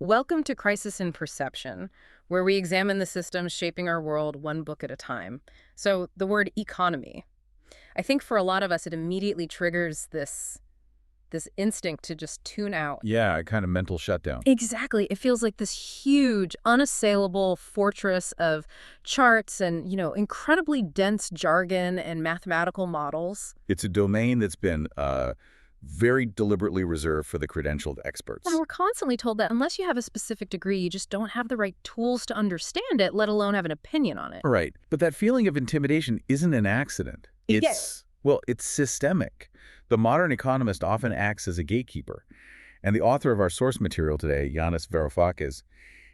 Welcome to Crisis in Perception, where we examine the systems shaping our world one book at a time. So, the word economy. I think for a lot of us, it immediately triggers this instinct to just tune out. Yeah, a kind of mental shutdown. Exactly. It feels like this huge, unassailable fortress of charts and, incredibly dense jargon and mathematical models. It's a domain that's been very deliberately reserved for the credentialed And experts. we're constantly told that unless you have a specific degree, you just don't have the right tools to understand it, let alone have an opinion on it. Right. But that feeling of intimidation isn't an accident. Yeah. It's systemic. The modern economist often acts as a gatekeeper. And the author of our source material today, Yanis Varoufakis,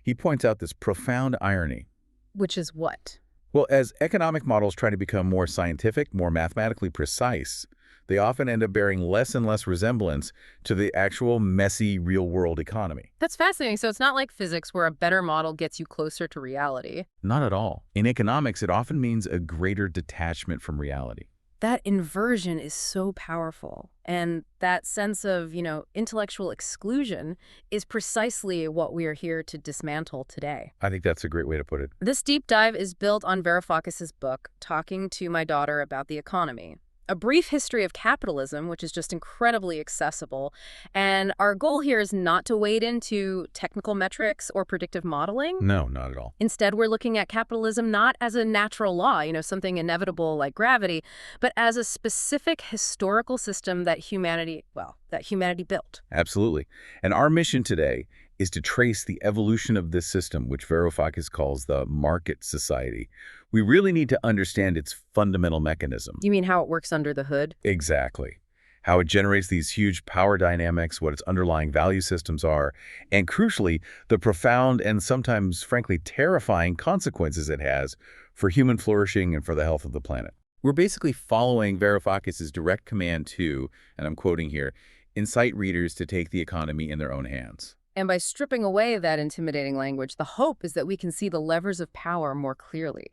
he points out this profound irony. Which is what? Well, as economic models try to become more scientific, more mathematically precise, they often end up bearing less and less resemblance to the actual messy real-world economy. That's fascinating. So it's not like physics where a better model gets you closer to reality. Not at all. In economics, it often means a greater detachment from reality. That inversion is so powerful. And that sense of, intellectual exclusion is precisely what we are here to dismantle today. I think that's a great way to put it. This deep dive is built on Varoufakis' book, Talking to My Daughter About the Economy. A brief history of capitalism, which is just incredibly accessible. And our goal here is not to wade into technical metrics or predictive modeling. No, not at all. Instead, we're looking at capitalism not as a natural law, something inevitable like gravity, but as a specific historical system that humanity built. Absolutely. And our mission today is to trace the evolution of this system, which Varoufakis calls the market society. We really need to understand its fundamental mechanism. You mean how it works under the hood? Exactly. How it generates these huge power dynamics, what its underlying value systems are, and crucially, the profound and sometimes, frankly, terrifying consequences it has for human flourishing and for the health of the planet. We're basically following Varoufakis' direct command to, and I'm quoting here, incite readers to take the economy in their own hands. And by stripping away that intimidating language, the hope is that we can see the levers of power more clearly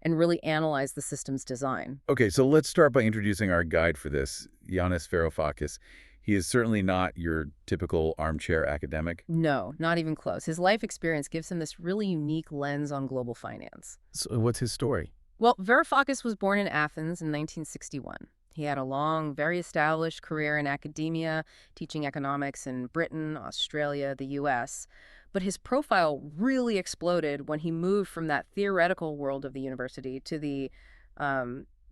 and really analyze the system's design. Okay, so let's start by introducing our guide for this, Yanis Varoufakis. He is certainly not your typical armchair academic. No, not even close. His life experience gives him this really unique lens on global finance. So what's his story? Well, Varoufakis was born in Athens in 1961. He had a long, very established career in academia, teaching economics in Britain, Australia, the U.S., but his profile really exploded when he moved from that theoretical world of the university to the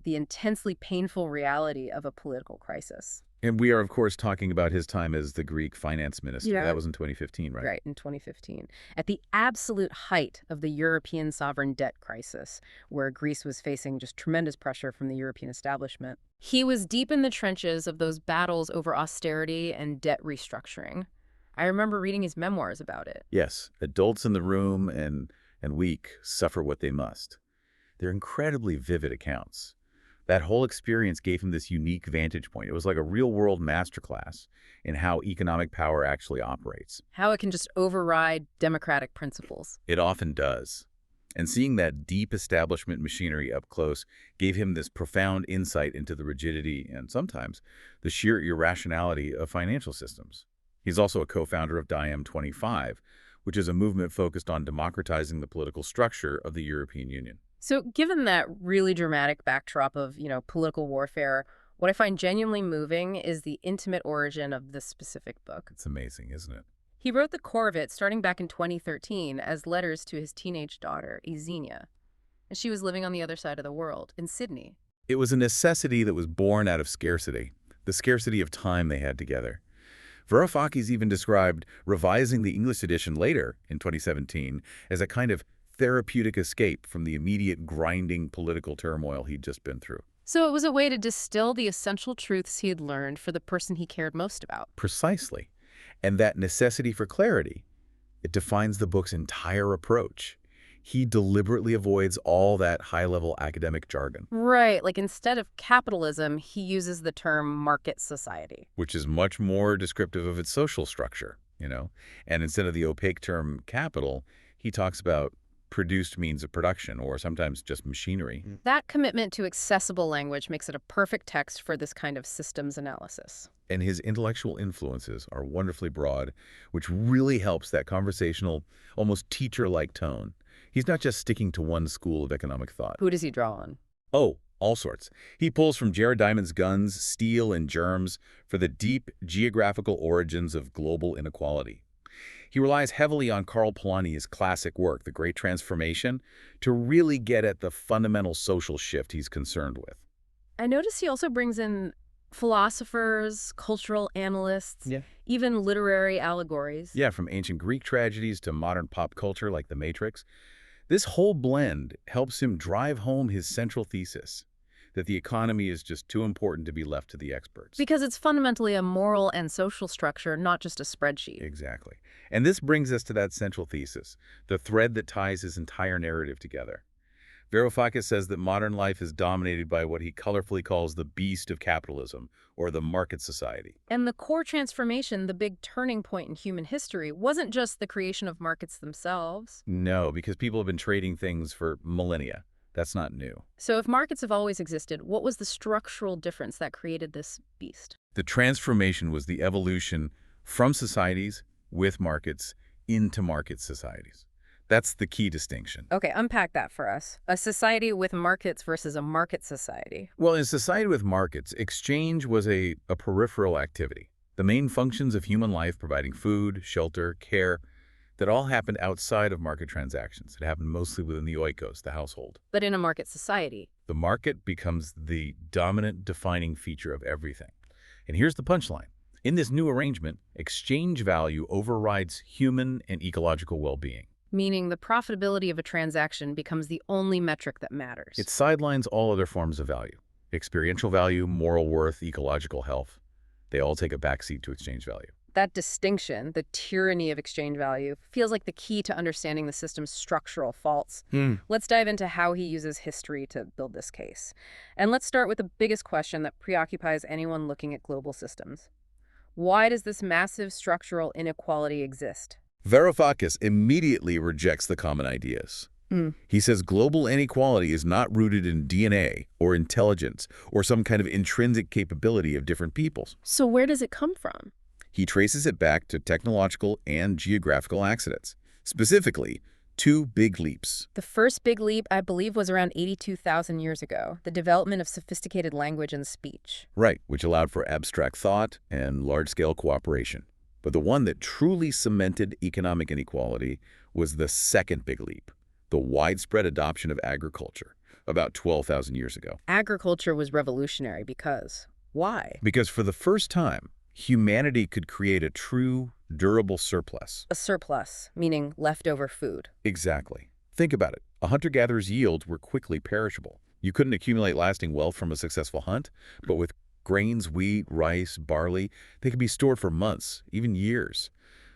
intensely painful reality of a political crisis. And we are, of course, talking about his time as the Greek finance minister. Yeah. That was in 2015, right? Right, in 2015, at the absolute height of the European sovereign debt crisis, where Greece was facing just tremendous pressure from the European establishment. He was deep in the trenches of those battles over austerity and debt restructuring. I remember reading his memoirs about it. Yes, adults in the room and weak suffer what they must. They're incredibly vivid accounts. That whole experience gave him this unique vantage point. It was like a real-world masterclass in how economic power actually operates. How it can just override democratic principles. It often does. And seeing that deep establishment machinery up close gave him this profound insight into the rigidity and sometimes the sheer irrationality of financial systems. He's also a co-founder of Diem 25, which is a movement focused on democratizing the political structure of the European Union. So given that really dramatic backdrop of, political warfare, what I find genuinely moving is the intimate origin of this specific book. It's amazing, isn't it? He wrote the core of it starting back in 2013 as letters to his teenage daughter, Xenia. And she was living on the other side of the world, in Sydney. It was a necessity that was born out of scarcity, the scarcity of time they had together. Varoufakis even described revising the English edition later, in 2017, as a kind of therapeutic escape from the immediate grinding political turmoil he'd just been through. So it was a way to distill the essential truths he had learned for the person he cared most about. Precisely. And that necessity for clarity, it defines the book's entire approach. He deliberately avoids all that high-level academic jargon. Right, like instead of capitalism, he uses the term market society. Which is much more descriptive of its social structure, And instead of the opaque term capital, he talks about produced means of production, or sometimes just machinery. That commitment to accessible language makes it a perfect text for this kind of systems analysis. And his intellectual influences are wonderfully broad, which really helps that conversational, almost teacher-like tone. He's not just sticking to one school of economic thought. Who does he draw on? Oh, all sorts. He pulls from Jared Diamond's Guns, Steel, and Germs for the deep geographical origins of global inequality. He relies heavily on Karl Polanyi's classic work, The Great Transformation, to really get at the fundamental social shift he's concerned with. I notice he also brings in philosophers, cultural analysts, Yeah. even literary allegories. Yeah, from ancient Greek tragedies to modern pop culture like The Matrix. This whole blend helps him drive home his central thesis, that the economy is just too important to be left to the experts. Because it's fundamentally a moral and social structure, not just a spreadsheet. Exactly. And this brings us to that central thesis, the thread that ties his entire narrative together. Varoufakis says that modern life is dominated by what he colorfully calls the beast of capitalism, or the market society. And the core transformation, the big turning point in human history, wasn't just the creation of markets themselves. No, because people have been trading things for millennia. That's not new. So if markets have always existed, what was the structural difference that created this beast? The transformation was the evolution from societies with markets into market societies. That's the key distinction. Okay, unpack that for us. A society with markets versus a market society. Well, in a society with markets, exchange was a peripheral activity. The main functions of human life, providing food, shelter, care, that all happened outside of market transactions. It happened mostly within the oikos, the household. But in a market society, The market becomes the dominant defining feature of everything. And here's the punchline. In this new arrangement, exchange value overrides human and ecological well-being. meaning the profitability of a transaction becomes the only metric that matters. It sidelines all other forms of value. Experiential value, moral worth, ecological health. They all take a backseat to exchange value. That distinction, the tyranny of exchange value, feels like the key to understanding the system's structural faults. Let's dive into how he uses history to build this case. And let's start with the biggest question that preoccupies anyone looking at global systems. Why does this massive structural inequality exist? Varoufakis immediately rejects the common ideas. He says global inequality is not rooted in DNA or intelligence or some kind of intrinsic capability of different peoples. So where does it come from? He traces it back to technological and geographical accidents, specifically two big leaps. The first big leap, I believe, was around 82,000 years ago, the development of sophisticated language and speech. Right, which allowed for abstract thought and large-scale cooperation. But the one that truly cemented economic inequality was the second big leap, the widespread adoption of agriculture, about 12,000 years ago. Agriculture was revolutionary because... Why? Because for the first time, humanity could create a true, durable surplus. A surplus, meaning leftover food. Exactly. Think about it. A hunter-gatherer's yields were quickly perishable. You couldn't accumulate lasting wealth from a successful hunt, but with grains, wheat, rice, barley, they could be stored for months, even years.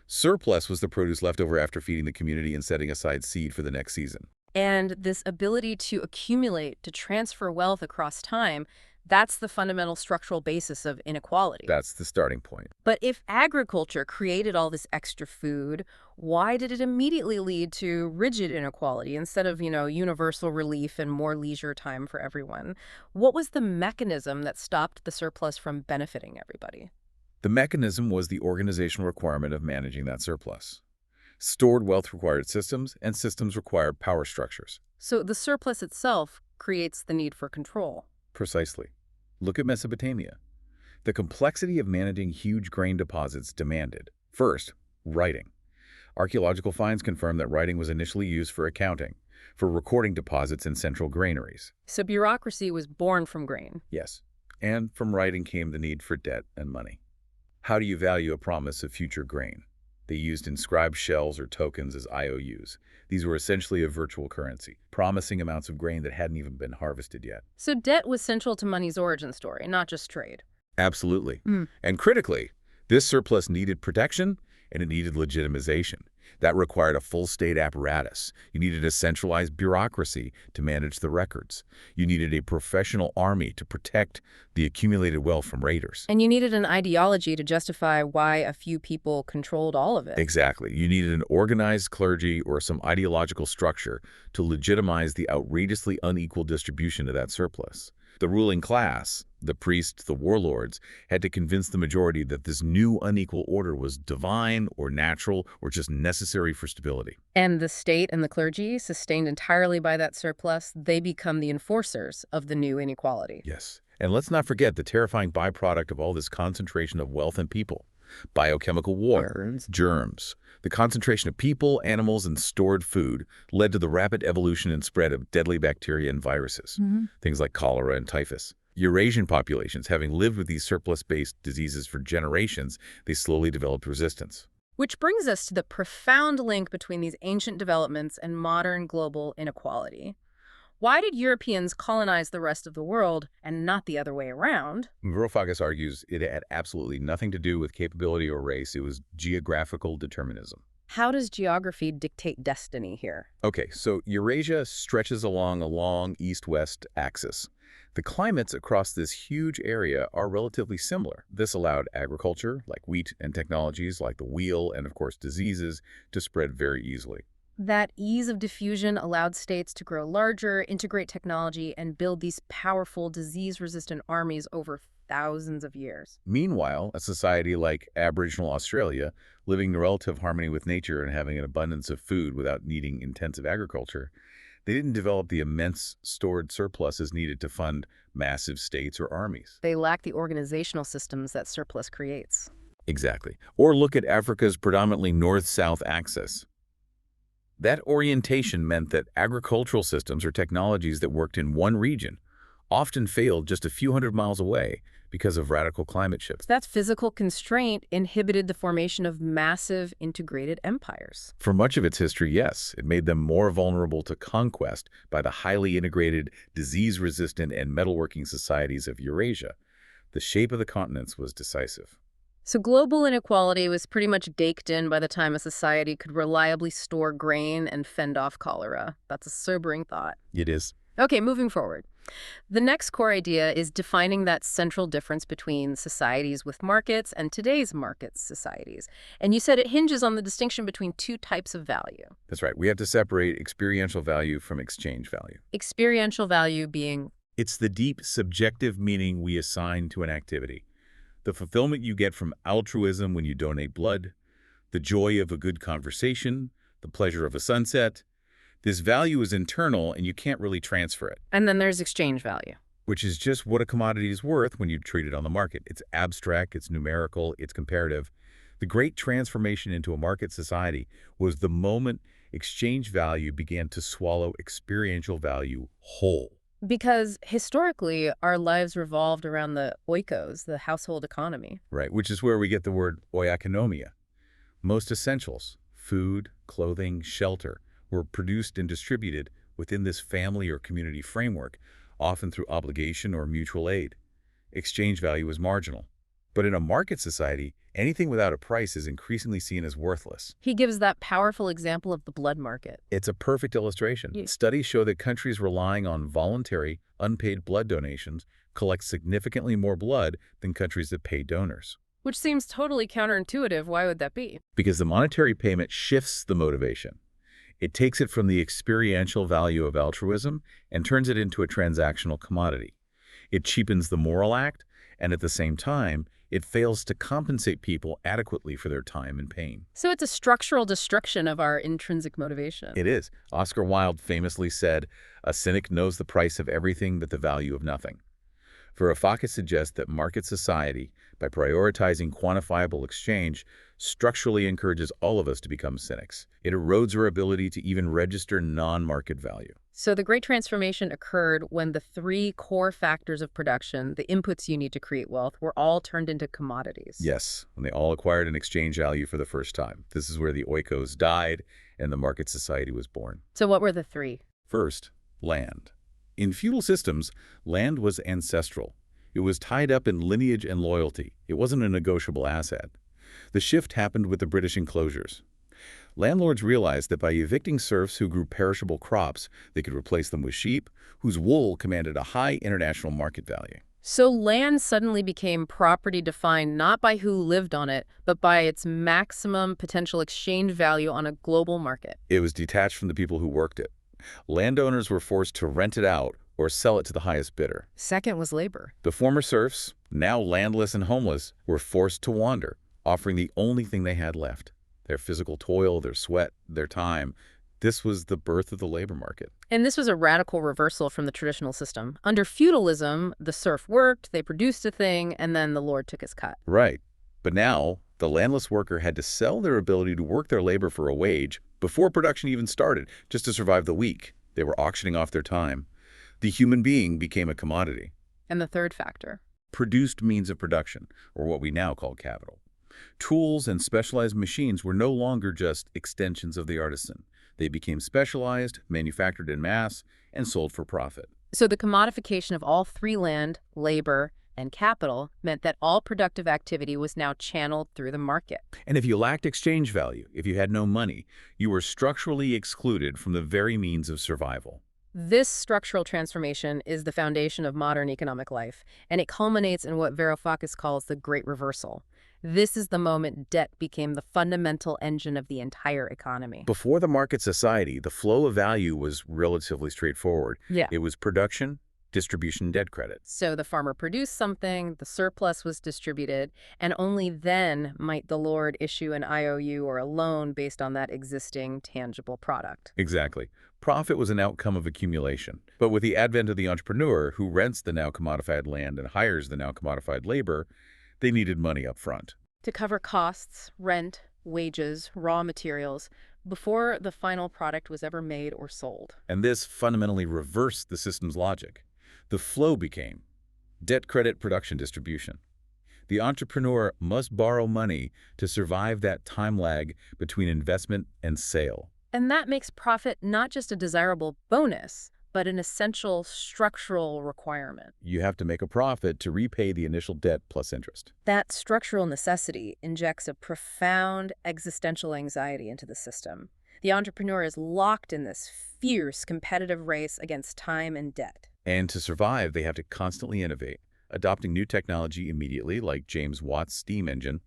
Surplus was the produce left over after feeding the community and setting aside seed for the next season. And this ability to accumulate, to transfer wealth across time, that's the fundamental structural basis of inequality. That's the starting point. But if agriculture created all this extra food, why did it immediately lead to rigid inequality instead of, universal relief and more leisure time for everyone? What was the mechanism that stopped the surplus from benefiting everybody? The mechanism was the organizational requirement of managing that surplus. Stored wealth required systems, and systems required power structures. So the surplus itself creates the need for control. Precisely. Look at Mesopotamia. The complexity of managing huge grain deposits demanded, first, writing. Archaeological finds confirm that writing was initially used for accounting, for recording deposits in central granaries. So bureaucracy was born from grain. Yes. And from writing came the need for debt and money. How do you value a promise of future grain? They used inscribed shells or tokens as IOUs. These were essentially a virtual currency, promising amounts of grain that hadn't even been harvested yet. So debt was central to money's origin story, not just trade. Absolutely. And critically, this surplus needed protection and it needed legitimization. That required a full state apparatus. You needed a centralized bureaucracy to manage the records. You needed a professional army to protect the accumulated wealth from raiders. And you needed an ideology to justify why a few people controlled all of it. Exactly. You needed an organized clergy or some ideological structure to legitimize the outrageously unequal distribution of that surplus. The ruling class, the priests, the warlords, had to convince the majority that this new unequal order was divine or natural or just necessary for stability. And the state and the clergy, sustained entirely by that surplus, they become the enforcers of the new inequality. Yes. And let's not forget the terrifying byproduct of all this concentration of wealth and people. Biochemical war, germs. The concentration of people, animals, and stored food led to the rapid evolution and spread of deadly bacteria and viruses, things like cholera and typhus. Eurasian populations, having lived with these surplus-based diseases for generations, they slowly developed resistance. Which brings us to the profound link between these ancient developments and modern global inequality. Why did Europeans colonize the rest of the world and not the other way around? Varoufakis argues it had absolutely nothing to do with capability or race. It was geographical determinism. How does geography dictate destiny here? Okay, so Eurasia stretches along a long east-west axis. The climates across this huge area are relatively similar. This allowed agriculture, like wheat, and technologies like the wheel, and of course diseases, to spread very easily. That ease of diffusion allowed states to grow larger, integrate technology, and build these powerful, disease-resistant armies over thousands of years. Meanwhile, a society like Aboriginal Australia, living in relative harmony with nature and having an abundance of food without needing intensive agriculture, they didn't develop the immense stored surpluses needed to fund massive states or armies. They lack the organizational systems that surplus creates. Exactly. Or look at Africa's predominantly north-south axis. That orientation meant that agricultural systems or technologies that worked in one region often failed just a few hundred miles away because of radical climate shifts. That physical constraint inhibited the formation of massive integrated empires. For much of its history, yes, it made them more vulnerable to conquest by the highly integrated, disease-resistant, and metalworking societies of Eurasia. The shape of the continents was decisive. So global inequality was pretty much baked in by the time a society could reliably store grain and fend off cholera. That's a sobering thought. It is. Okay, moving forward. The next core idea is defining that central difference between societies with markets and today's market societies. And you said it hinges on the distinction between two types of value. That's right. We have to separate experiential value from exchange value. Experiential value being... It's the deep, subjective meaning we assign to an activity. The fulfillment you get from altruism when you donate blood, the joy of a good conversation, the pleasure of a sunset. This value is internal and you can't really transfer it. And then there's exchange value. Which is just what a commodity is worth when you trade it on the market. It's abstract, it's numerical, it's comparative. The great transformation into a market society was the moment exchange value began to swallow experiential value whole. Because historically, our lives revolved around the oikos, the household economy. Right, which is where we get the word oikonomia. Most essentials, food, clothing, shelter, were produced and distributed within this family or community framework, often through obligation or mutual aid. Exchange value is marginal. But in a market society, anything without a price is increasingly seen as worthless. He gives that powerful example of the blood market. It's a perfect illustration. Yeah. Studies show that countries relying on voluntary, unpaid blood donations collect significantly more blood than countries that pay donors. Which seems totally counterintuitive. Why would that be? Because the monetary payment shifts the motivation. It takes it from the experiential value of altruism and turns it into a transactional commodity. It cheapens the moral act, and at the same time, it fails to compensate people adequately for their time and pain. So it's a structural destruction of our intrinsic motivation. It is. Oscar Wilde famously said, "A cynic knows the price of everything but the value of nothing." Varoufakis suggests that market society, by prioritizing quantifiable exchange, structurally encourages all of us to become cynics. It erodes our ability to even register non-market value. So the Great Transformation occurred when the three core factors of production, the inputs you need to create wealth, were all turned into commodities. Yes, when they all acquired an exchange value for the first time. This is where the oikos died and the market society was born. So what were the three? First, land. In feudal systems, land was ancestral. It was tied up in lineage and loyalty. It wasn't a negotiable asset. The shift happened with the British enclosures. Landlords realized that by evicting serfs who grew perishable crops, they could replace them with sheep, whose wool commanded a high international market value. So land suddenly became property defined not by who lived on it, but by its maximum potential exchange value on a global market. It was detached from the people who worked it. Landowners were forced to rent it out or sell it to the highest bidder. Second was labor. The former serfs, now landless and homeless, were forced to wander, offering the only thing they had left: their physical toil, their sweat, their time. This was the birth of the labor market. And this was a radical reversal from the traditional system. Under feudalism, the serf worked, they produced a thing, and then the lord took his cut. Right. But now, the landless worker had to sell their ability to work their labor for a wage before production even started, just to survive the week. They were auctioning off their time. The human being became a commodity. And the third factor. Produced means of production, or what we now call capital. Tools and specialized machines were no longer just extensions of the artisan. They became specialized, manufactured in mass, and sold for profit. So the commodification of all three: land, labor, and capital meant that all productive activity was now channeled through the market. And if you lacked exchange value, if you had no money, you were structurally excluded from the very means of survival. This structural transformation is the foundation of modern economic life, and it culminates in what Varoufakis calls the Great Reversal. This is the moment debt became the fundamental engine of the entire economy. Before the market society, the flow of value was relatively straightforward. Yeah. It was production, distribution, debt credit. So the farmer produced something, the surplus was distributed, and only then might the lord issue an IOU or a loan based on that existing tangible product. Exactly. Profit was an outcome of accumulation. But with the advent of the entrepreneur who rents the now commodified land and hires the now commodified labor, they needed money up front. To cover costs, rent, wages, raw materials, before the final product was ever made or sold. And this fundamentally reversed the system's logic. The flow became debt credit production distribution. The entrepreneur must borrow money to survive that time lag between investment and sale. And that makes profit not just a desirable bonus, but an essential structural requirement. You have to make a profit to repay the initial debt plus interest. That structural necessity injects a profound existential anxiety into the system. The entrepreneur is locked in this fierce competitive race against time and debt. And to survive, they have to constantly innovate, adopting new technology immediately, like James Watt's steam engine,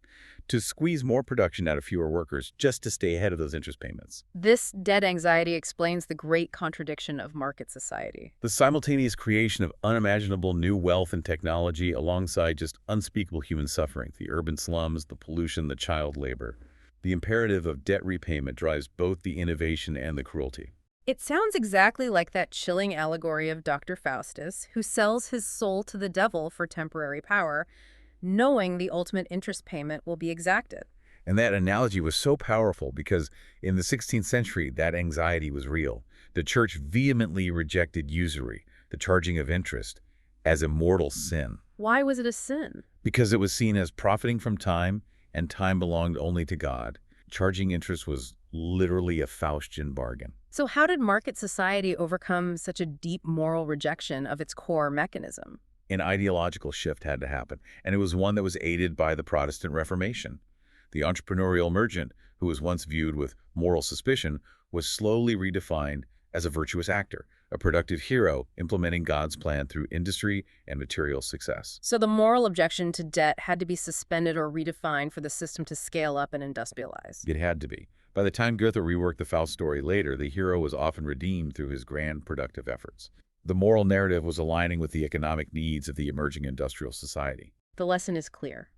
to squeeze more production out of fewer workers just to stay ahead of those interest payments. This debt anxiety explains the great contradiction of market society. The simultaneous creation of unimaginable new wealth and technology alongside just unspeakable human suffering, the urban slums, the pollution, the child labor. The imperative of debt repayment drives both the innovation and the cruelty. It sounds exactly like that chilling allegory of Dr. Faustus, who sells his soul to the devil for temporary power, knowing the ultimate interest payment will be exacted. And that analogy was so powerful because in the 16th century, that anxiety was real. The church vehemently rejected usury, the charging of interest, as a mortal sin. Why was it a sin? Because it was seen as profiting from time, and time belonged only to God. Charging interest was literally a Faustian bargain. So how did market society overcome such a deep moral rejection of its core mechanism? An ideological shift had to happen, and it was one that was aided by the Protestant Reformation. The entrepreneurial merchant, who was once viewed with moral suspicion, was slowly redefined as a virtuous actor, a productive hero implementing God's plan through industry and material success. So the moral objection to debt had to be suspended or redefined for the system to scale up and industrialize. It had to be. By the time Goethe reworked the Faust story later, the hero was often redeemed through his grand productive efforts. The moral narrative was aligning with the economic needs of the emerging industrial society. The lesson is clear.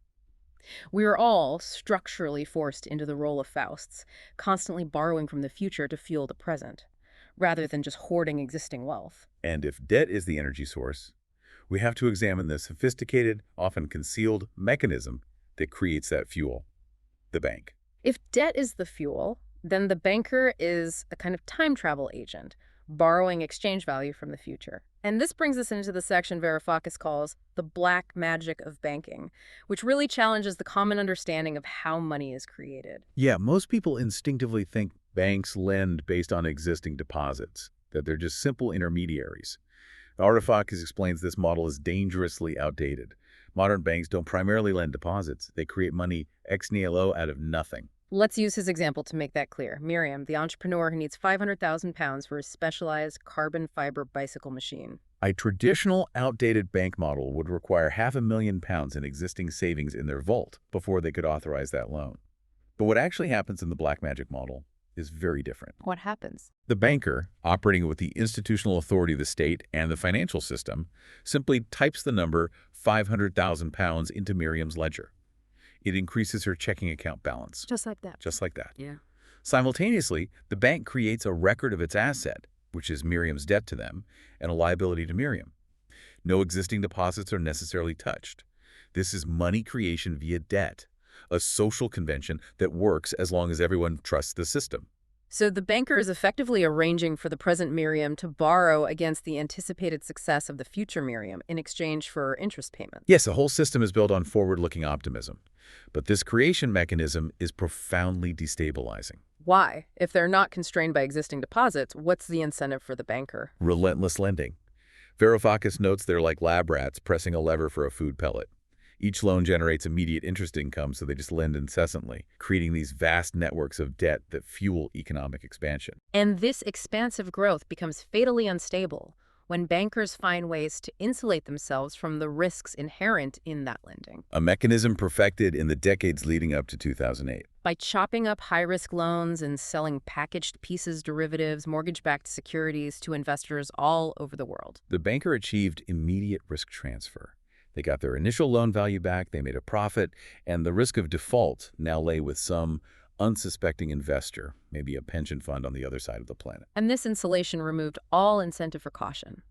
We are all structurally forced into the role of Fausts, constantly borrowing from the future to fuel the present, rather than just hoarding existing wealth. And if debt is the energy source, we have to examine the sophisticated, often concealed mechanism that creates that fuel, the bank. If debt is the fuel, then the banker is a kind of time travel agent, borrowing exchange value from the future. And this brings us into the section Varoufakis calls the black magic of banking, which really challenges the common understanding of how money is created. Yeah, most people instinctively think banks lend based on existing deposits, that they're just simple intermediaries. Varoufakis explains this model is dangerously outdated. Modern banks don't primarily lend deposits. They create money ex nihilo out of nothing. Let's use his example to make that clear. Miriam, the entrepreneur who needs 500,000 pounds for his specialized carbon fiber bicycle machine. A traditional, outdated bank model would require £500,000 in existing savings in their vault before they could authorize that loan. But what actually happens in the black magic model is very different. What happens? The banker, operating with the institutional authority of the state and the financial system, simply types the number £500,000 into Miriam's ledger. It increases her checking account balance. Just like that. Just like that. Yeah. Simultaneously, the bank creates a record of its asset, which is Miriam's debt to them, and a liability to Miriam. No existing deposits are necessarily touched. This is money creation via debt, a social convention that works as long as everyone trusts the system. So the banker is effectively arranging for the present Miriam to borrow against the anticipated success of the future Miriam in exchange for interest payments. Yes, the whole system is built on forward-looking optimism. But this creation mechanism is profoundly destabilizing. Why? If they're not constrained by existing deposits, what's the incentive for the banker? Relentless lending. Varoufakis notes they're like lab rats pressing a lever for a food pellet. Each loan generates immediate interest income, so they just lend incessantly, creating these vast networks of debt that fuel economic expansion. And this expansive growth becomes fatally unstable when bankers find ways to insulate themselves from the risks inherent in that lending. A mechanism perfected in the decades leading up to 2008. By chopping up high-risk loans and selling packaged pieces derivatives, mortgage-backed securities to investors all over the world. The banker achieved immediate risk transfer. They got their initial loan value back, they made a profit, and the risk of default now lay with some unsuspecting investor, maybe a pension fund on the other side of the planet. And this insulation removed all incentive for caution.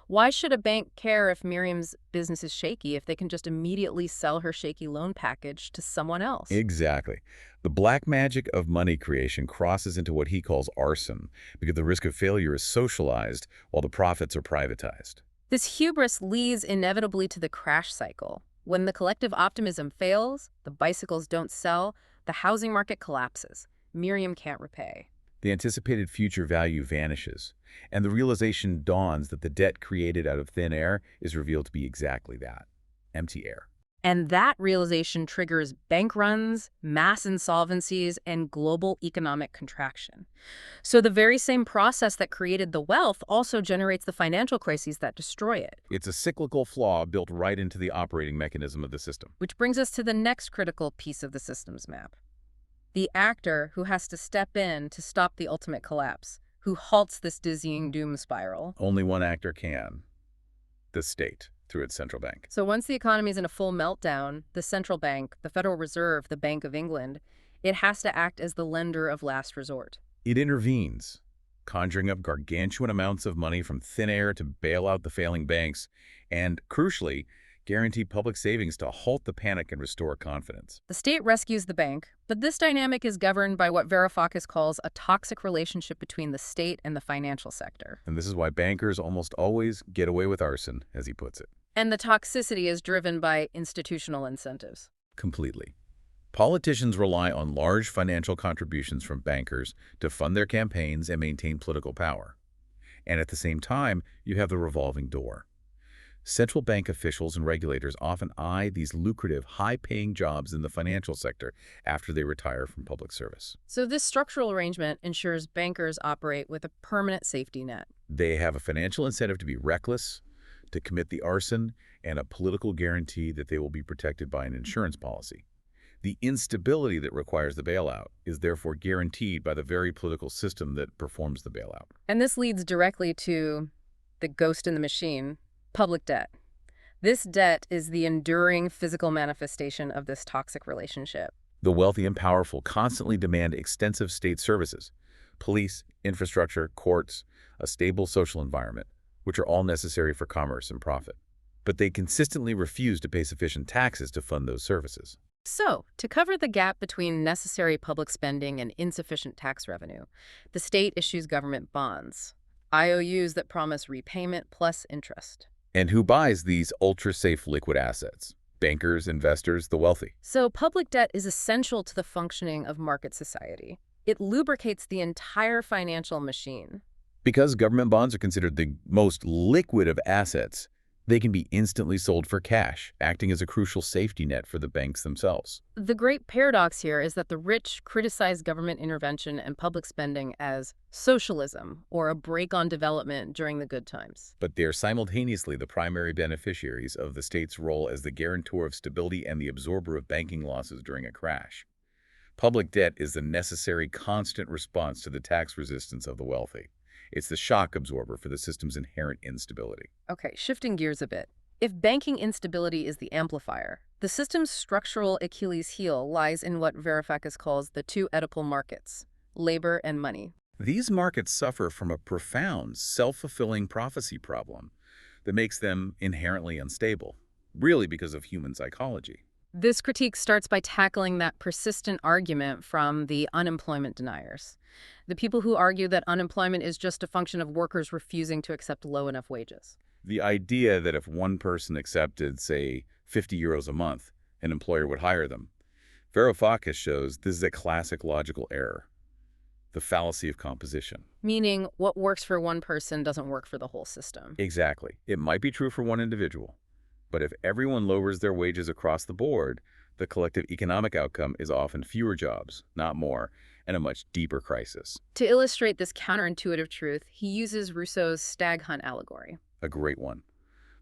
Why should a bank care if Miriam's business is shaky if they can just immediately sell her shaky loan package to someone else? Exactly. The black magic of money creation crosses into what he calls arson, because the risk of failure is socialized while the profits are privatized. This hubris leads inevitably to the crash cycle. When the collective optimism fails, the bicycles don't sell, the housing market collapses. Miriam can't repay. The anticipated future value vanishes, and the realization dawns that the debt created out of thin air is revealed to be exactly that, empty air. And that realization triggers bank runs, mass insolvencies, and global economic contraction. So the very same process that created the wealth also generates the financial crises that destroy it. It's a cyclical flaw built right into the operating mechanism of the system. Which brings us to the next critical piece of the systems map. The actor who has to step in to stop the ultimate collapse, who halts this dizzying doom spiral. Only one actor can: the state, through its central bank. So once the economy is in a full meltdown, the central bank, the Federal Reserve, the Bank of England, it has to act as the lender of last resort. It intervenes, conjuring up gargantuan amounts of money from thin air to bail out the failing banks, and, crucially, guarantee public savings to halt the panic and restore confidence. The state rescues the bank, but this dynamic is governed by what Varoufakis calls a toxic relationship between the state and the financial sector. And this is why bankers almost always get away with arson, as he puts it. And the toxicity is driven by institutional incentives. Completely. Politicians rely on large financial contributions from bankers to fund their campaigns and maintain political power. And at the same time, you have the revolving door. Central bank officials and regulators often eye these lucrative, high-paying jobs in the financial sector after they retire from public service. So this structural arrangement ensures bankers operate with a permanent safety net. They have a financial incentive to be reckless, to commit the arson, and a political guarantee that they will be protected by an insurance policy. The instability that requires the bailout is therefore guaranteed by the very political system that performs the bailout. And this leads directly to the ghost in the machine, public debt. This debt is the enduring physical manifestation of this toxic relationship. The wealthy and powerful constantly demand extensive state services: police, infrastructure, courts, a stable social environment, which are all necessary for commerce and profit. But they consistently refuse to pay sufficient taxes to fund those services. So, to cover the gap between necessary public spending and insufficient tax revenue, the state issues government bonds, IOUs that promise repayment plus interest. And who buys these ultra-safe liquid assets? Bankers, investors, the wealthy. So public debt is essential to the functioning of market society. It lubricates the entire financial machine. Because government bonds are considered the most liquid of assets, They can be instantly sold for cash, acting as a crucial safety net for the banks themselves. The great paradox here is that the rich criticize government intervention and public spending as socialism or a brake on development during the good times. But they are simultaneously the primary beneficiaries of the state's role as the guarantor of stability and the absorber of banking losses during a crash. Public debt is the necessary constant response to the tax resistance of the wealthy. It's the shock absorber for the system's inherent instability. Okay, shifting gears a bit. If banking instability is the amplifier, the system's structural Achilles heel lies in what Varoufakis calls the two Oedipal markets, labor and money. These markets suffer from a profound, self-fulfilling prophecy problem that makes them inherently unstable, really because of human psychology. This critique starts by tackling that persistent argument from the unemployment deniers, the people who argue that unemployment is just a function of workers refusing to accept low enough wages. The idea that if one person accepted, say, 50 euros a month, an employer would hire them. Varoufakis shows this is a classic logical error, the fallacy of composition. Meaning, what works for one person doesn't work for the whole system. Exactly. It might be true for one individual, but if everyone lowers their wages across the board, the collective economic outcome is often fewer jobs, not more, and a much deeper crisis. To illustrate this counterintuitive truth, he uses Rousseau's stag hunt allegory. A great one.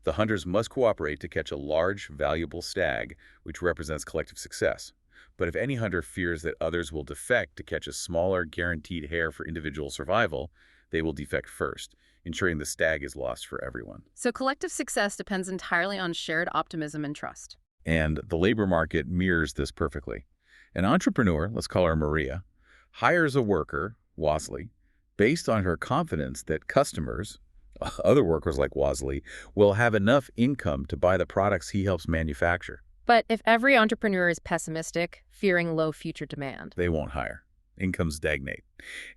The hunters must cooperate to catch a large, valuable stag, which represents collective success. But if any hunter fears that others will defect to catch a smaller, guaranteed hare for individual survival, they will defect first, ensuring the stag is lost for everyone. So collective success depends entirely on shared optimism and trust. And the labor market mirrors this perfectly. An entrepreneur, let's call her Maria, hires a worker, Wasley, based on her confidence that customers, other workers like Wasley, will have enough income to buy the products he helps manufacture. But if every entrepreneur is pessimistic, fearing low future demand, They won't hire. Incomes stagnate.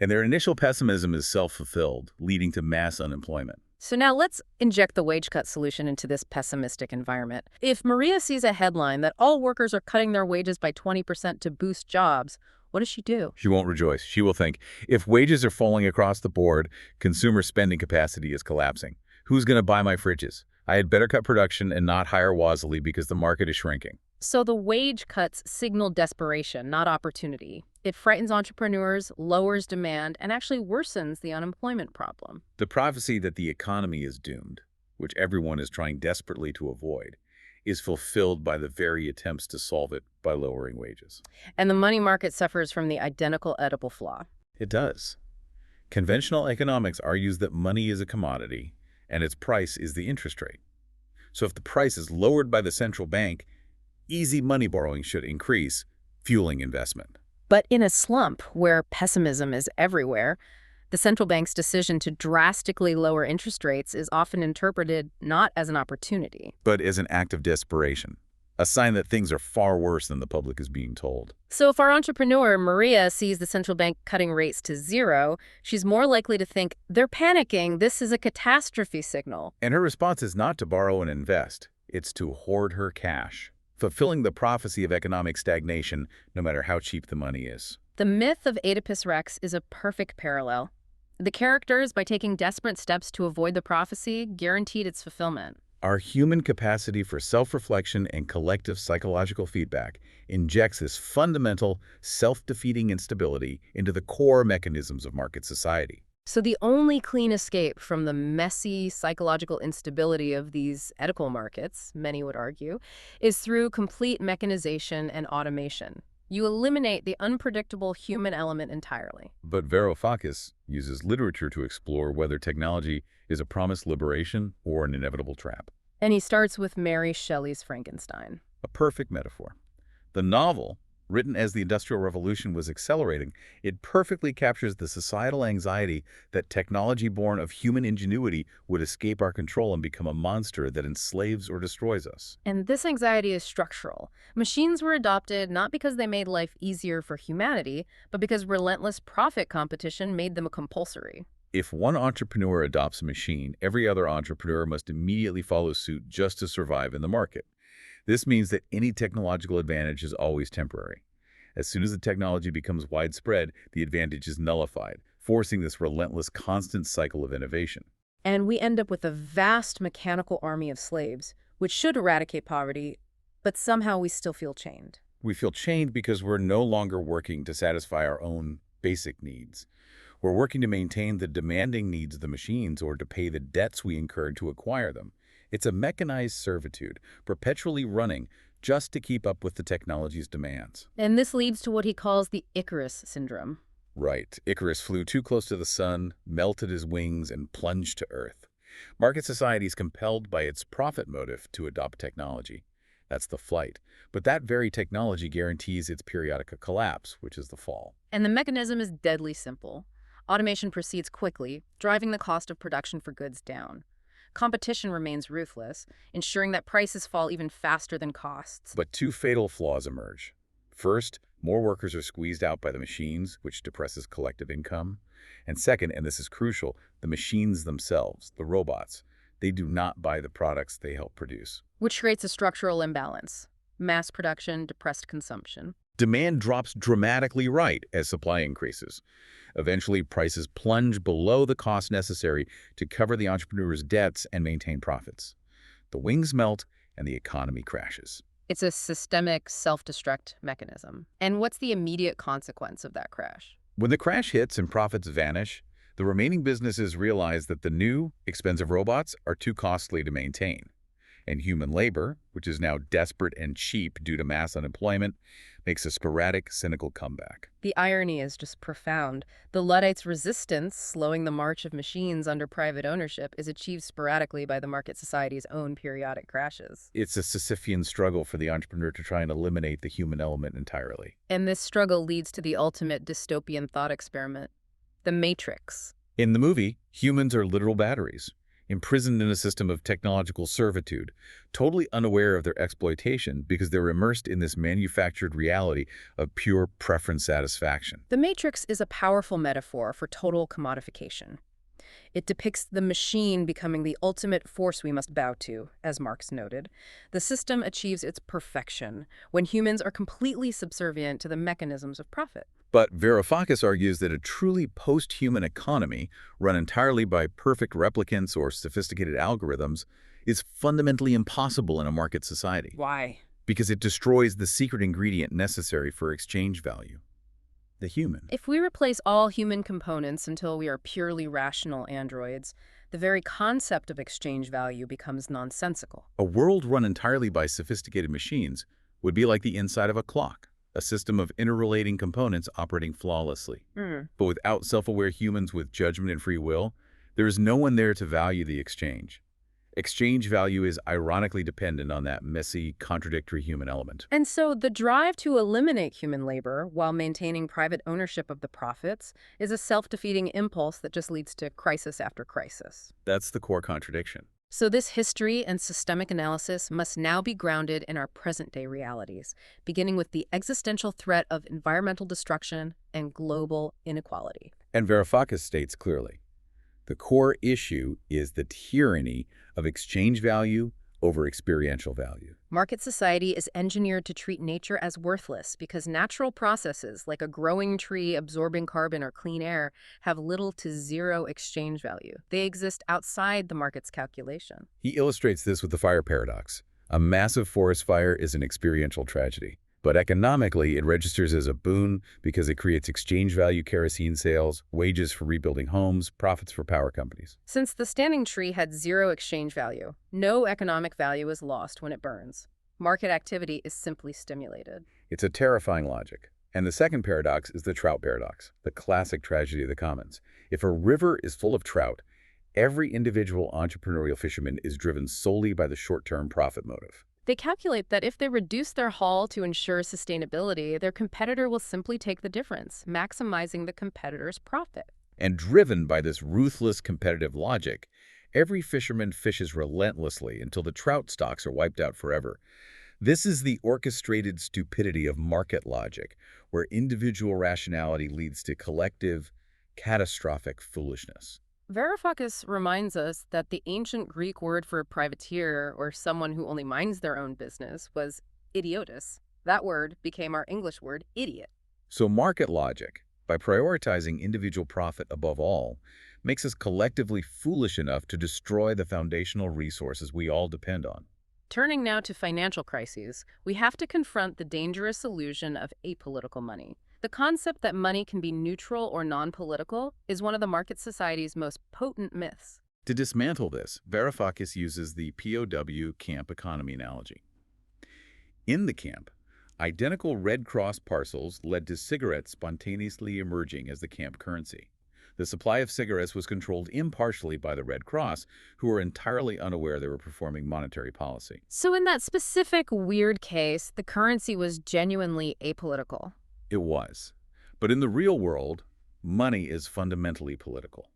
And their initial pessimism is self-fulfilled, leading to mass unemployment. So now let's inject the wage cut solution into this pessimistic environment. If Maria sees a headline that all workers are cutting their wages by 20% to boost jobs, what does she do? She won't rejoice. She will think, if wages are falling across the board, consumer spending capacity is collapsing. Who's going to buy my fridges? I had better cut production and not hire Wasley because the market is shrinking. So the wage cuts signal desperation, not opportunity. It frightens entrepreneurs, lowers demand, and actually worsens the unemployment problem. The prophecy that the economy is doomed, which everyone is trying desperately to avoid, is fulfilled by the very attempts to solve it by lowering wages. And the money market suffers from the identical Oedipal flaw. It does. Conventional economics argues that money is a commodity, and its price is the interest rate. So if the price is lowered by the central bank, easy money borrowing should increase, fueling investment. But in a slump where pessimism is everywhere, the central bank's decision to drastically lower interest rates is often interpreted not as an opportunity. But as an act of desperation, a sign that things are far worse than the public is being told. So if our entrepreneur, Maria, sees the central bank cutting rates to zero, she's more likely to think, they're panicking, this is a catastrophe signal. And her response is not to borrow and invest. It's to hoard her cash, fulfilling the prophecy of economic stagnation, no matter how cheap the money is. The myth of Oedipus Rex is a perfect parallel. The characters, by taking desperate steps to avoid the prophecy, guaranteed its fulfillment. Our human capacity for self-reflection and collective psychological feedback injects this fundamental, self-defeating instability into the core mechanisms of market society. So the only clean escape from the messy psychological instability of these ethical markets, many would argue, is through complete mechanization and automation. You eliminate the unpredictable human element entirely. But Varoufakis uses literature to explore whether technology is a promised liberation or an inevitable trap. And he starts with Mary Shelley's Frankenstein. A perfect metaphor. The novel, written as the Industrial Revolution was accelerating, it perfectly captures the societal anxiety that technology born of human ingenuity would escape our control and become a monster that enslaves or destroys us. And this anxiety is structural. Machines were adopted not because they made life easier for humanity, but because relentless profit competition made them compulsory. If one entrepreneur adopts a machine, every other entrepreneur must immediately follow suit just to survive in the market. This means that any technological advantage is always temporary. As soon as the technology becomes widespread, the advantage is nullified, forcing this relentless, constant cycle of innovation. And we end up with a vast mechanical army of slaves, which should eradicate poverty, but somehow we still feel chained. We feel chained because we're no longer working to satisfy our own basic needs. We're working to maintain the demanding needs of the machines or to pay the debts we incurred to acquire them. It's a mechanized servitude, perpetually running just to keep up with the technology's demands. And this leads to what he calls the Icarus syndrome. Right. Icarus flew too close to the sun, melted his wings, and plunged to Earth. Market society is compelled by its profit motive to adopt technology. That's the flight. But that very technology guarantees its periodic collapse, which is the fall. And the mechanism is deadly simple. Automation proceeds quickly, driving the cost of production for goods down. Competition remains ruthless, ensuring that prices fall even faster than costs. But two fatal flaws emerge. First, more workers are squeezed out by the machines, which depresses collective income. And second, and this is crucial, the machines themselves, the robots, they do not buy the products they help produce. Which creates a structural imbalance. Mass production, depressed consumption. Demand drops dramatically right as supply increases. Eventually, prices plunge below the cost necessary to cover the entrepreneur's debts and maintain profits. The wings melt and the economy crashes. It's a systemic self-destruct mechanism. And what's the immediate consequence of that crash? When the crash hits and profits vanish, the remaining businesses realize that the new, expensive robots are too costly to maintain. And human labor, which is now desperate and cheap due to mass unemployment, makes a sporadic, cynical comeback. The irony is just profound. The Luddites' resistance, slowing the march of machines under private ownership, is achieved sporadically by the market society's own periodic crashes. It's a Sisyphean struggle for the entrepreneur to try and eliminate the human element entirely. And this struggle leads to the ultimate dystopian thought experiment, the Matrix. In the movie, humans are literal batteries, imprisoned in a system of technological servitude, totally unaware of their exploitation because they're immersed in this manufactured reality of pure preference satisfaction. The Matrix is a powerful metaphor for total commodification. It depicts the machine becoming the ultimate force we must bow to, as Marx noted. The system achieves its perfection when humans are completely subservient to the mechanisms of profit. But Varoufakis argues that a truly post-human economy, run entirely by perfect replicants or sophisticated algorithms, is fundamentally impossible in a market society. Why? Because it destroys the secret ingredient necessary for exchange value, the human. If we replace all human components until we are purely rational androids, the very concept of exchange value becomes nonsensical. A world run entirely by sophisticated machines would be like the inside of a clock, a system of interrelating components operating flawlessly. But without self-aware humans with judgment and free will, there is no one there to value the exchange. Exchange value is ironically dependent on that messy, contradictory human element. And so the drive to eliminate human labor while maintaining private ownership of the profits is a self-defeating impulse that just leads to crisis after crisis. That's the core contradiction. So this history and systemic analysis must now be grounded in our present-day realities, beginning with the existential threat of environmental destruction and global inequality. And Varoufakis states clearly, the core issue is the tyranny of exchange value over experiential value. Market society is engineered to treat nature as worthless because natural processes like a growing tree absorbing carbon or clean air have little to zero exchange value. They exist outside the market's calculation. He illustrates this with the fire paradox. A massive forest fire is an experiential tragedy. But economically, it registers as a boon because it creates exchange value kerosene sales, wages for rebuilding homes, profits for power companies. Since the standing tree had zero exchange value, no economic value is lost when it burns. Market activity is simply stimulated. It's a terrifying logic. And the second paradox is the trout paradox, the classic tragedy of the commons. If a river is full of trout, every individual entrepreneurial fisherman is driven solely by the short-term profit motive. They calculate that if they reduce their haul to ensure sustainability, their competitor will simply take the difference, maximizing the competitor's profit. And driven by this ruthless competitive logic, every fisherman fishes relentlessly until the trout stocks are wiped out forever. This is the orchestrated stupidity of market logic, where individual rationality leads to collective, catastrophic foolishness. Varoufakis reminds us that the ancient Greek word for privateer, or someone who only minds their own business, was idiotus. That word became our English word idiot. So market logic, by prioritizing individual profit above all, makes us collectively foolish enough to destroy the foundational resources we all depend on. Turning now to financial crises, we have to confront the dangerous illusion of apolitical money. The concept that money can be neutral or non-political is one of the market society's most potent myths. To dismantle this, Varoufakis uses the POW camp economy analogy. In the camp, identical Red Cross parcels led to cigarettes spontaneously emerging as the camp currency. The supply of cigarettes was controlled impartially by the Red Cross, who were entirely unaware they were performing monetary policy. So in that specific weird case, the currency was genuinely apolitical. It was. But in the real world, money is fundamentally political.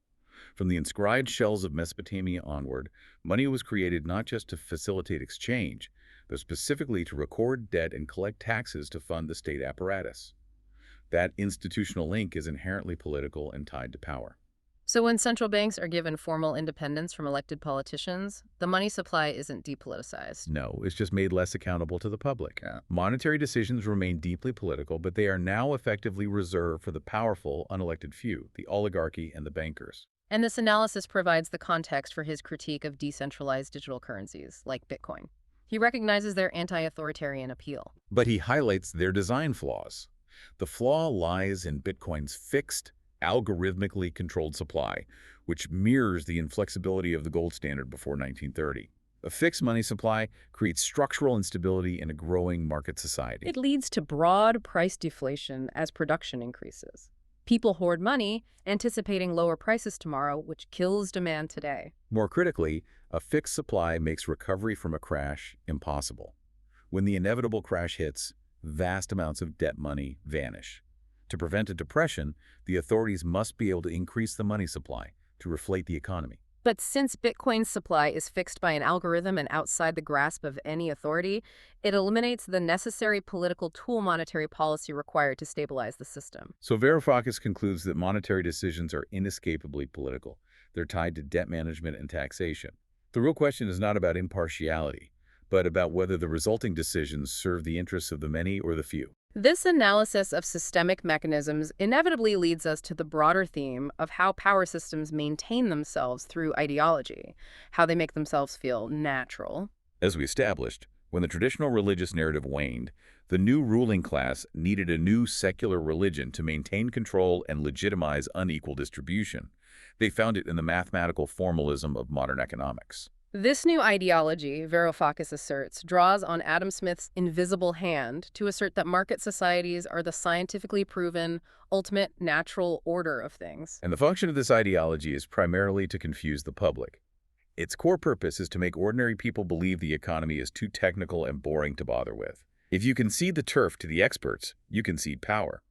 From the inscribed shells of Mesopotamia onward, money was created not just to facilitate exchange, but specifically to record debt and collect taxes to fund the state apparatus. That institutional link is inherently political and tied to power. So when central banks are given formal independence from elected politicians, the money supply isn't depoliticized. No, it's just made less accountable to the public. Yeah. Monetary decisions remain deeply political, but they are now effectively reserved for the powerful, unelected few, the oligarchy and the bankers. And this analysis provides the context for his critique of decentralized digital currencies, like Bitcoin. He recognizes their anti-authoritarian appeal. But he highlights their design flaws. The flaw lies in Bitcoin's fixed, algorithmically controlled supply, which mirrors the inflexibility of the gold standard before 1930. A fixed money supply creates structural instability in a growing market society. It leads to broad price deflation as production increases. People hoard money, anticipating lower prices tomorrow, which kills demand today. More critically, a fixed supply makes recovery from a crash impossible. When the inevitable crash hits, vast amounts of debt money vanish. To prevent a depression, the authorities must be able to increase the money supply to reflate the economy. But since Bitcoin's supply is fixed by an algorithm and outside the grasp of any authority, it eliminates the necessary political tool monetary policy required to stabilize the system. So Varoufakis concludes that monetary decisions are inescapably political. They're tied to debt management and taxation. The real question is not about impartiality, but about whether the resulting decisions serve the interests of the many or the few. This analysis of systemic mechanisms inevitably leads us to the broader theme of how power systems maintain themselves through ideology, how they make themselves feel natural. As we established, when the traditional religious narrative waned, the new ruling class needed a new secular religion to maintain control and legitimize unequal distribution. They found it in the mathematical formalism of modern economics. This new ideology, Varoufakis asserts, draws on Adam Smith's invisible hand to assert that market societies are the scientifically proven, ultimate natural order of things. And the function of this ideology is primarily to confuse the public. Its core purpose is to make ordinary people believe the economy is too technical and boring to bother with. If you concede the turf to the experts, you concede power.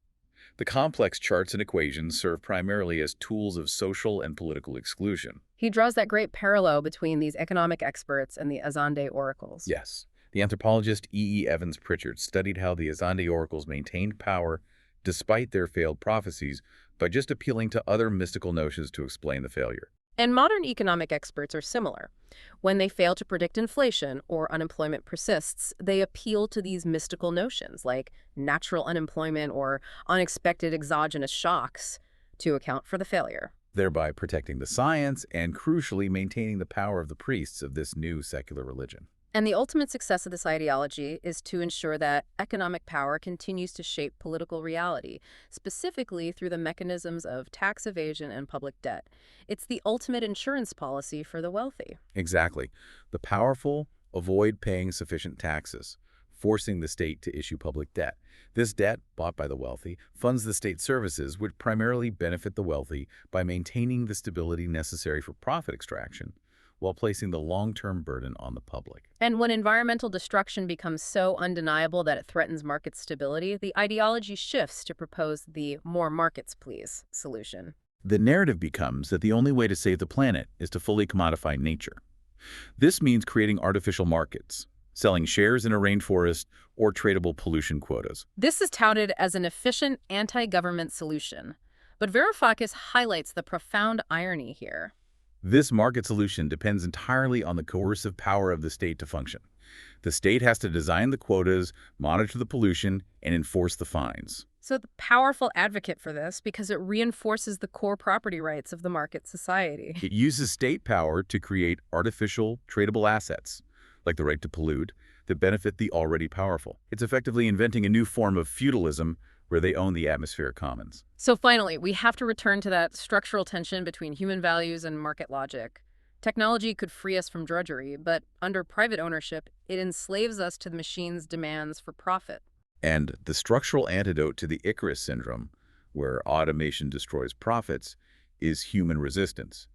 The complex charts and equations serve primarily as tools of social and political exclusion. He draws that great parallel between these economic experts and the Azande oracles. Yes. The anthropologist E. Evans Pritchard studied how the Azande oracles maintained power despite their failed prophecies by just appealing to other mystical notions to explain the failure. And modern economic experts are similar. When they fail to predict inflation or unemployment persists, they appeal to these mystical notions like natural unemployment or unexpected exogenous shocks to account for the failure. Thereby protecting the science and, crucially, maintaining the power of the priests of this new secular religion. And the ultimate success of this ideology is to ensure that economic power continues to shape political reality, specifically through the mechanisms of tax evasion and public debt. It's the ultimate insurance policy for the wealthy. Exactly. The powerful avoid paying sufficient taxes, forcing the state to issue public debt. This debt, bought by the wealthy, funds the state services which primarily benefit the wealthy by maintaining the stability necessary for profit extraction, while placing the long-term burden on the public. And when environmental destruction becomes so undeniable that it threatens market stability, the ideology shifts to propose the more markets please solution. The narrative becomes that the only way to save the planet is to fully commodify nature. This means creating artificial markets, selling shares in a rainforest, or tradable pollution quotas. This is touted as an efficient anti-government solution, but Varoufakis highlights the profound irony here. This market solution depends entirely on the coercive power of the state to function. The state has to design the quotas, monitor the pollution, and enforce the fines. So the powerful advocate for this because it reinforces the core property rights of the market society. It uses state power to create artificial, tradable assets, like the right to pollute, that benefit the already powerful. It's effectively inventing a new form of feudalism where they own the atmospheric commons. So finally, we have to return to that structural tension between human values and market logic. Technology could free us from drudgery, but under private ownership, it enslaves us to the machine's demands for profit. And the structural antidote to the Icarus syndrome, where automation destroys profits, is human resistance.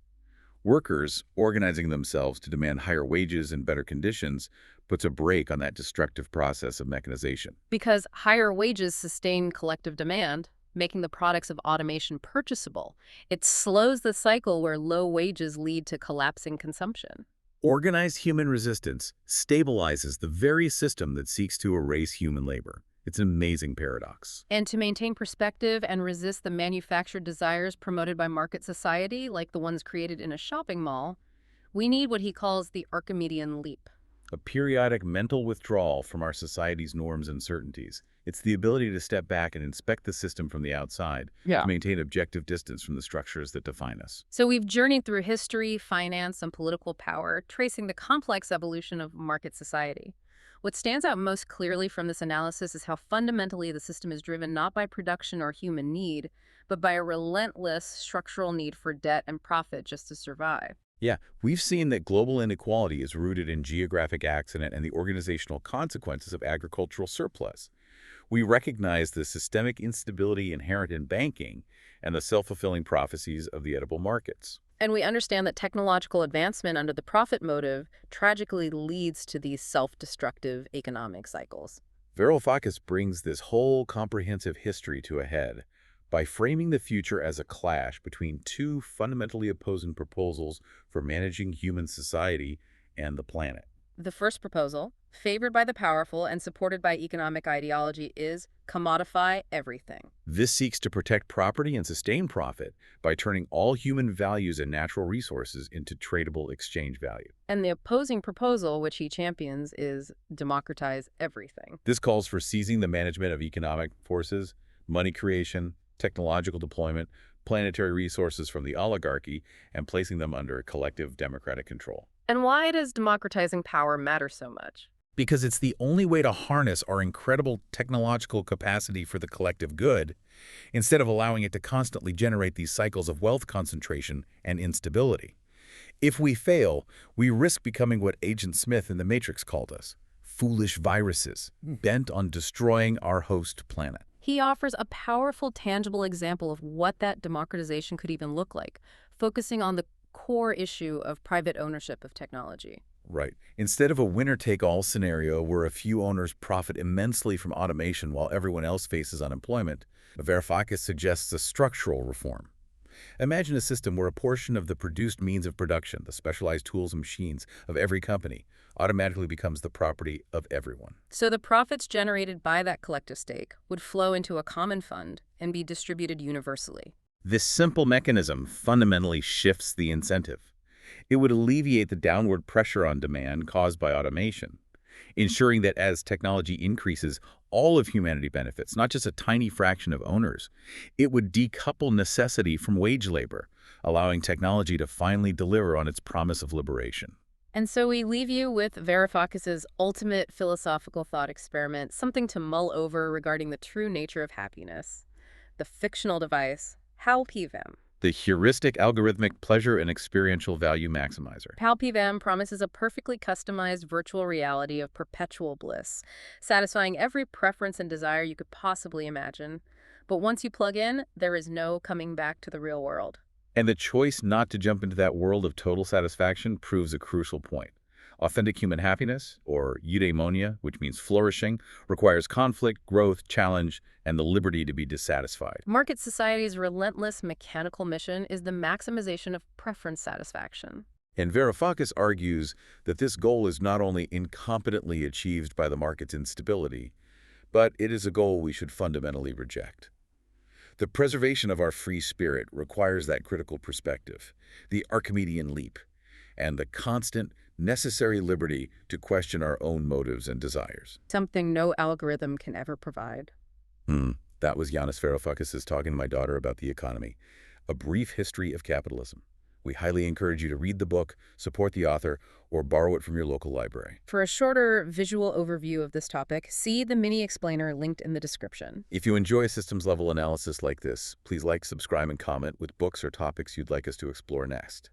Workers organizing themselves to demand higher wages and better conditions puts a brake on that destructive process of mechanization. Because higher wages sustain collective demand, making the products of automation purchasable. It slows the cycle where low wages lead to collapsing consumption. Organized human resistance stabilizes the very system that seeks to erase human labor. It's an amazing paradox. And to maintain perspective and resist the manufactured desires promoted by market society, like the ones created in a shopping mall, we need what he calls the Archimedean leap. A periodic mental withdrawal from our society's norms and certainties. It's the ability to step back and inspect the system from the outside, Yeah. to maintain objective distance from the structures that define us. So we've journeyed through history, finance, and political power, tracing the complex evolution of market society. What stands out most clearly from this analysis is how fundamentally the system is driven not by production or human need, but by a relentless structural need for debt and profit just to survive. Yeah, we've seen that global inequality is rooted in geographic accident and the organizational consequences of agricultural surplus. We recognize the systemic instability inherent in banking and the self-fulfilling prophecies of the edible markets. And we understand that technological advancement under the profit motive tragically leads to these self-destructive economic cycles. Varoufakis brings this whole comprehensive history to a head by framing the future as a clash between two fundamentally opposing proposals for managing human society and the planet. The first proposal, favored by the powerful and supported by economic ideology, is commodify everything. This seeks to protect property and sustain profit by turning all human values and natural resources into tradable exchange value. And the opposing proposal, which he champions, is democratize everything. This calls for seizing the management of economic forces, money creation, technological deployment, planetary resources from the oligarchy, and placing them under collective democratic control. And why does democratizing power matter so much? Because it's the only way to harness our incredible technological capacity for the collective good, instead of allowing it to constantly generate these cycles of wealth concentration and instability. If we fail, we risk becoming what Agent Smith in The Matrix called us, foolish viruses, bent on destroying our host planet. He offers a powerful, tangible example of what that democratization could even look like, focusing on the core issue of private ownership of technology. Right. Instead of a winner-take-all scenario where a few owners profit immensely from automation while everyone else faces unemployment, Varoufakis suggests a structural reform. Imagine a system where a portion of the produced means of production, the specialized tools and machines of every company, automatically becomes the property of everyone. So the profits generated by that collective stake would flow into a common fund and be distributed universally. This simple mechanism fundamentally shifts the incentive. It would alleviate the downward pressure on demand caused by automation, ensuring that as technology increases, all of humanity benefits, not just a tiny fraction of owners. It would decouple necessity from wage labor, allowing technology to finally deliver on its promise of liberation. And so we leave you with Varoufakis's ultimate philosophical thought experiment, something to mull over regarding the true nature of happiness. The fictional device, Palpivem. The heuristic algorithmic pleasure and experiential value maximizer. Palpivem promises a perfectly customized virtual reality of perpetual bliss, satisfying every preference and desire you could possibly imagine. But once you plug in, there is no coming back to the real world. And the choice not to jump into that world of total satisfaction proves a crucial point. Authentic human happiness, or eudaimonia, which means flourishing, requires conflict, growth, challenge, and the liberty to be dissatisfied. Market society's relentless mechanical mission is the maximization of preference satisfaction. And Varoufakis argues that this goal is not only incompetently achieved by the market's instability, but it is a goal we should fundamentally reject. The preservation of our free spirit requires that critical perspective, the Archimedean leap. and the constant, necessary liberty to question our own motives and desires. Something no algorithm can ever provide. Hmm. That was Yanis Varoufakis talking to my daughter about the economy. A Brief History of Capitalism. We highly encourage you to read the book, support the author, or borrow it from your local library. For a shorter visual overview of this topic, see the mini explainer linked in the description. If you enjoy systems-level analysis like this, please like, subscribe, and comment with books or topics you'd like us to explore next.